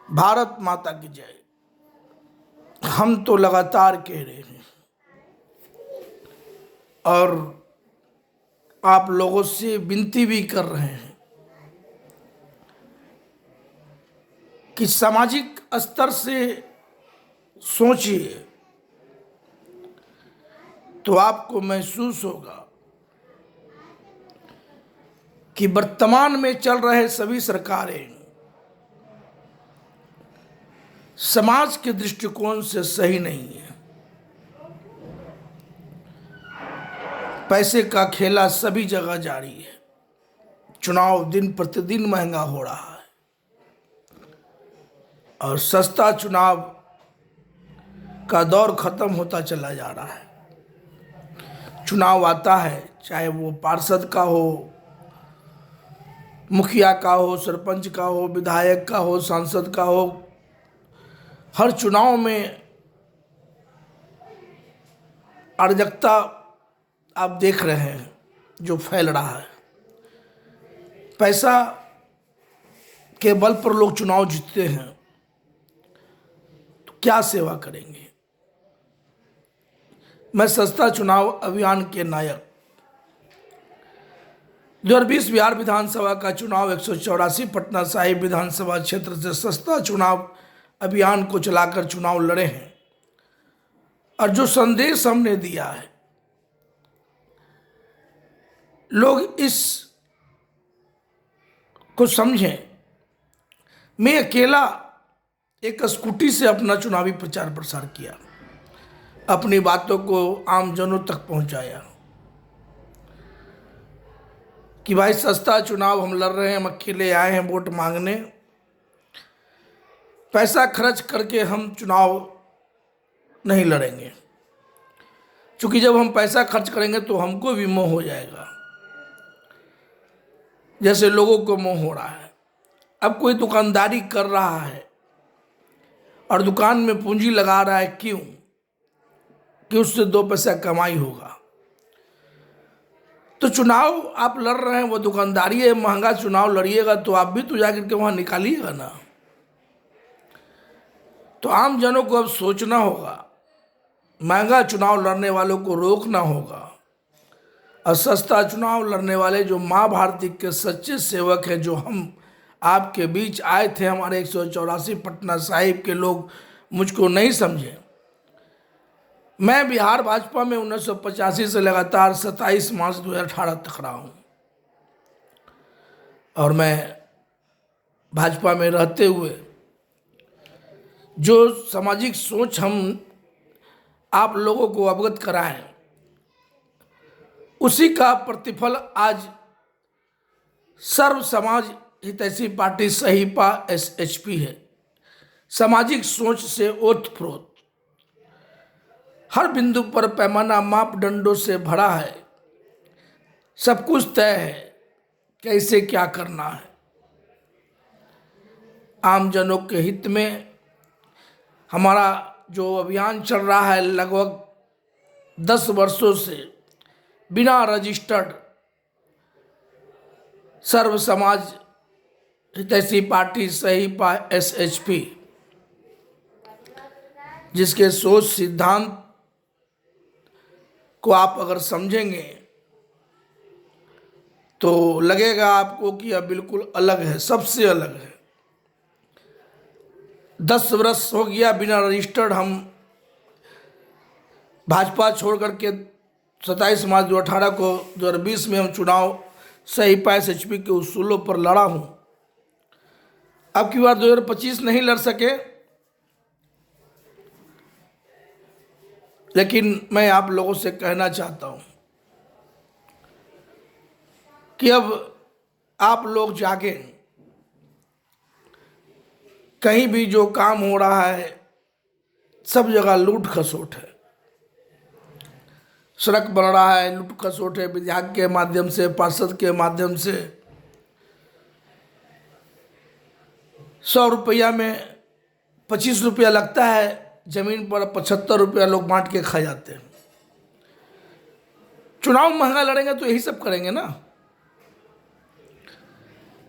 भारत माता की जय। हम तो लगातार कह रहे हैं और आप लोगों से विनती भी कर रहे हैं कि सामाजिक स्तर से सोचिए तो आपको महसूस होगा कि वर्तमान में चल रहे सभी सरकारें समाज के दृष्टिकोण से सही नहीं है। पैसे का खेला सभी जगह जारी है। चुनाव दिन प्रतिदिन महंगा हो रहा है और सस्ता चुनाव का दौर खत्म होता चला जा रहा है। चुनाव आता है, चाहे वो पार्षद का हो, मुखिया का हो, सरपंच का हो, विधायक का हो, सांसद का हो, हर चुनाव में अराजकता आप देख रहे हैं जो फैल रहा है। पैसा के बल पर लोग चुनाव जीतते हैं तो क्या सेवा करेंगे। मैं सस्ता चुनाव अभियान के नायक 2020 बिहार विधानसभा का चुनाव 184 पटना साहिब विधानसभा क्षेत्र से सस्ता चुनाव अभियान को चलाकर चुनाव लड़े हैं और जो संदेश हमने दिया है, लोग इस को समझें। मैं अकेला एक स्कूटी से अपना चुनावी प्रचार प्रसार किया, अपनी बातों को आमजनों तक पहुंचाया कि भाई सस्ता चुनाव हम लड़ रहे हैं, हम अकेले आए हैं वोट मांगने। पैसा खर्च करके हम चुनाव नहीं लड़ेंगे, क्योंकि जब हम पैसा खर्च करेंगे तो हमको भी मोह हो जाएगा, जैसे लोगों को मोह हो रहा है। अब कोई दुकानदारी कर रहा है और दुकान में पूंजी लगा रहा है, क्यों? कि उससे 2 पैसा कमाई होगा। तो चुनाव आप लड़ रहे हैं, वो दुकानदारी है, महंगा चुनाव लड़िएगा तो आप भी तो जाकर के वहां निकालिएगा ना। तो आम जनों को अब सोचना होगा, महंगा चुनाव लड़ने वालों को रोकना होगा और सस्ता चुनाव लड़ने वाले जो माँ भारती के सच्चे सेवक हैं, जो हम आपके बीच आए थे, हमारे 184 पटना साहिब के लोग मुझको नहीं समझे। मैं बिहार भाजपा में 1985 से लगातार 27 मार्च 2018 तक रहा हूँ और मैं भाजपा में रहते हुए जो सामाजिक सोच हम आप लोगों को अवगत कराएं, उसी का प्रतिफल आज सर्व समाज हितैषी पार्टी सहीपा SHP है। सामाजिक सोच से ओतप्रोत हर बिंदु पर पैमाना मापदंडों से भरा है। सब कुछ तय है, कैसे क्या करना है। आम जनों के हित में हमारा जो अभियान चल रहा है, लगभग 10 वर्षों से बिना रजिस्टर्ड सर्व समाज हितैषी पार्टी सहीपा SHP, जिसके सोच सिद्धांत को आप अगर समझेंगे तो लगेगा आपको कि यह बिल्कुल अलग है, सबसे अलग है। 10 वर्ष हो गया बिना रजिस्टर्ड हम भाजपा छोड़ करके 27 मार्च 2018 को 2020 में हम चुनाव सहीपा SHP के उसूलों पर लड़ा हूं। अब की बार 2025 नहीं लड़ सके, लेकिन मैं आप लोगों से कहना चाहता हूं कि अब आप लोग जागे। कहीं भी जो काम हो रहा है, सब जगह लूट खसोट है। सड़क बन रहा है, लूट खसोट है, विधायक के माध्यम से, पार्षद के माध्यम से। 100 रुपया में 25 रुपया लगता है, जमीन पर 75 रुपया लोग बांट के खा जाते हैं। चुनाव महंगा लड़ेंगे तो यही सब करेंगे ना।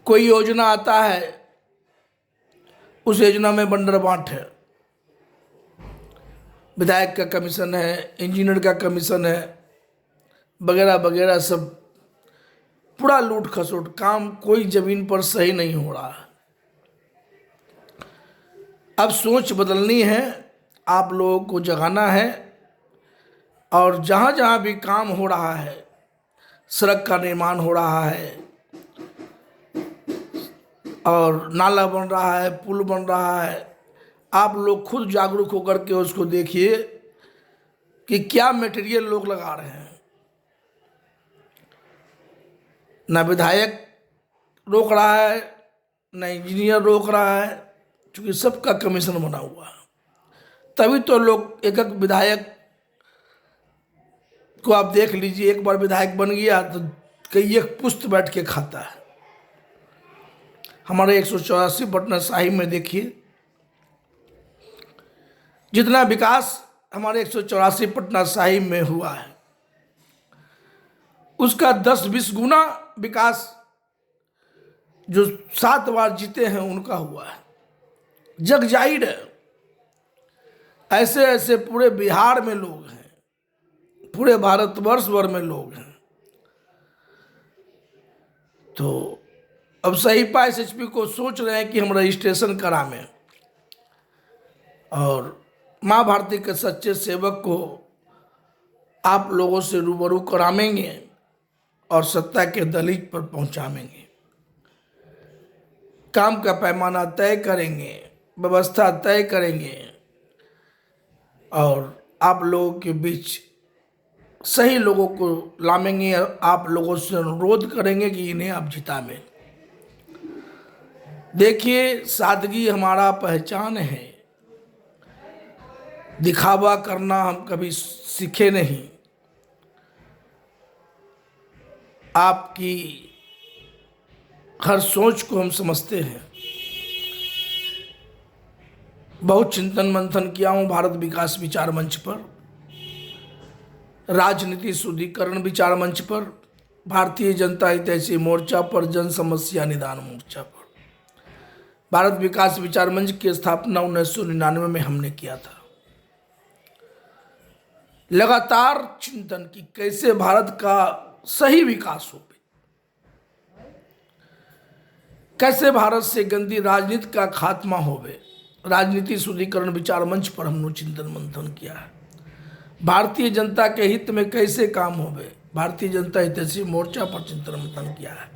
कोई योजना आता है, उस योजना में बंदरबांट है, विधायक का कमीशन है, इंजीनियर का कमीशन है, वगैरह वगैरह, सब पूरा लूट खसोट काम, कोई जमीन पर सही नहीं हो रहा है। अब सोच बदलनी है, आप लोगों को जगाना है, और जहाँ जहाँ भी काम हो रहा है, सड़क का निर्माण हो रहा है और नाला बन रहा है, पुल बन रहा है, आप लोग खुद जागरूक होकर के उसको देखिए कि क्या मटेरियल लोग लगा रहे हैं। ना विधायक रोक रहा है, ना इंजीनियर रोक रहा है, क्योंकि सबका कमीशन बना हुआ है। तभी तो लोग एक एक विधायक को आप देख लीजिए, एक बार विधायक बन गया तो कई एक पुश्त बैठ के खाता है। हमारे 184 पटना साहिब में देखिए, जितना विकास हमारे 184 पटना साहिब में हुआ है, उसका 10-20 गुना विकास जो 7 बार जीते हैं उनका हुआ है। जग जाहिर है, ऐसे ऐसे पूरे बिहार में लोग हैं, पूरे भारतवर्ष भर में लोग हैं। तो अब सहीपा एसएचपी को सोच रहे हैं कि हम रजिस्ट्रेशन करावें और माँ भारती के सच्चे सेवक को आप लोगों से रूबरू करावेंगे और सत्ता के दहलीज पर पहुंचावेंगे। काम का पैमाना तय करेंगे, व्यवस्था तय करेंगे और आप लोगों के बीच सही लोगों को लाएंगे। आप लोगों से अनुरोध करेंगे कि इन्हें आप जितावें। देखिए, सादगी हमारा पहचान है, दिखावा करना हम कभी सीखे नहीं। आपकी हर सोच को हम समझते हैं। बहुत चिंतन मंथन किया हूँ भारत विकास विचार मंच पर, राजनीति शुद्धिकरण विचार मंच पर, भारतीय जनता हितैषी मोर्चा पर, जन समस्या निदान मोर्चा पर। भारत विकास विचार मंच की स्थापना 1999 में हमने किया था। लगातार चिंतन की कैसे भारत का सही विकास हो, कैसे भारत से गंदी राजनीति का खात्मा होवे। राजनीति शुद्धिकरण विचार मंच पर हमने चिंतन मंथन किया है। भारतीय जनता के हित में कैसे काम होवे, भारतीय जनता हितैषी मोर्चा पर चिंतन मंथन किया है।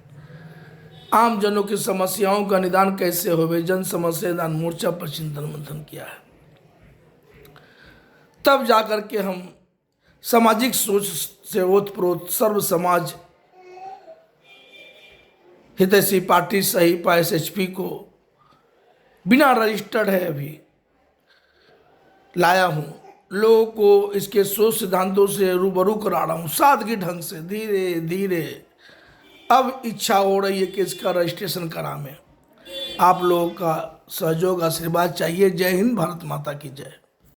आम जनों की समस्याओं का निदान कैसे होवे, जन समस्या निदान मोर्चा पर चिंतन मंथन किया है। तब जाकर के हम सामाजिक सोच से ओतप्रोत सर्व समाज हितैषी पार्टी सहीपा एसएचपी को बिना रजिस्टर्ड है अभी लाया हूँ। लोगों को इसके सोच सिद्धांतों से रूबरू करा रहा हूँ, सादगी ढंग से, धीरे धीरे। अब इच्छा हो रही है कि इसका रजिस्ट्रेशन करावें। आप लोगों का सहयोग आशीर्वाद चाहिए। जय हिंद, भारत माता की जय।